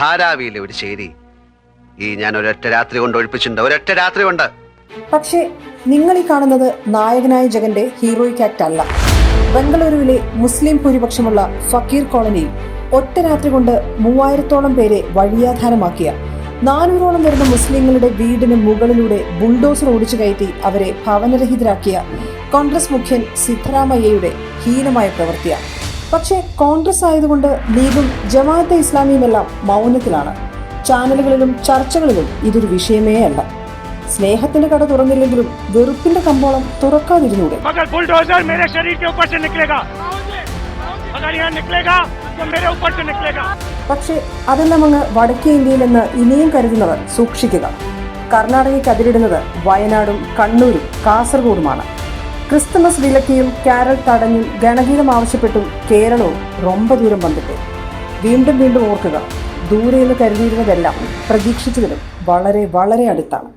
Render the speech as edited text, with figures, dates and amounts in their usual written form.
ധാരാവിയിലെ ഒരു ചേരി ഈ ഞാൻ ഒരൊറ്റ രാത്രി കൊണ്ട് ഒഴിപ്പിച്ചിട്ടുണ്ട്. ഒരൊറ്റ രാത്രി കൊണ്ട്. പക്ഷേ നിങ്ങൾ ഈ കാണുന്നത് നായകനായ ജഗന്റെ ഹീറോയിക് ആക്ട് അല്ല. ബംഗളൂരുവിലെ മുസ്ലിം ഭൂരിപക്ഷമുള്ള ഫക്കീർ കോളനിയിൽ ഒറ്റ രാത്രി കൊണ്ട് 3000-ഓളം പേരെ വഴിയാധാരമാക്കിയ 400-ഓളം വരുന്ന മുസ്ലിങ്ങളുടെ വീടിന് മുകളിലൂടെ ബുൾഡോസർ ഓടിച്ചു കയറ്റി അവരെ ഭവനരഹിതരാക്കിയ കോൺഗ്രസ് മുഖ്യൻ സിദ്ധരാമയ്യയുടെ ഹീനമായ പ്രവൃത്തിയാണ്. പക്ഷേ കോൺഗ്രസ് ആയതുകൊണ്ട് ലീഗും ജമാഅത്തെ ഇസ്ലാമിയുമെല്ലാം മൗനത്തിലാണ്. ചാനലുകളിലും ചർച്ചകളിലും ഇതൊരു വിഷയമേ അല്ല. സ്നേഹത്തിന്റെ കട തുറന്നില്ലെങ്കിലും വെറുപ്പിന്റെ കമ്പോളം തുറക്കാതിരുന്നൂടെ? പക്ഷേ അതെല്ലാം അങ്ങ് വടക്കേ ഇന്ത്യയിലെന്ന് ഇനിയും കരുതുന്നവർ സൂക്ഷിക്കുക. കർണാടകയ്ക്ക് അതിരിടുന്നത് വയനാടും കണ്ണൂരും കാസർഗോഡുമാണ്. ക്രിസ്തുമസ് വിലക്കിയും കാരൽ തടഞ്ഞും ഗണഗീതം ആവശ്യപ്പെട്ടും കേരളവും ரொம்ப ദൂരം വന്നിട്ട്. വീണ്ടും വീണ്ടും ഓർക്കുക, ദൂരെ എന്ന് കരുതിയിരുന്നതെല്ലാം പ്രതീക്ഷിച്ചതിലും വളരെ വളരെ അടുത്താണ്.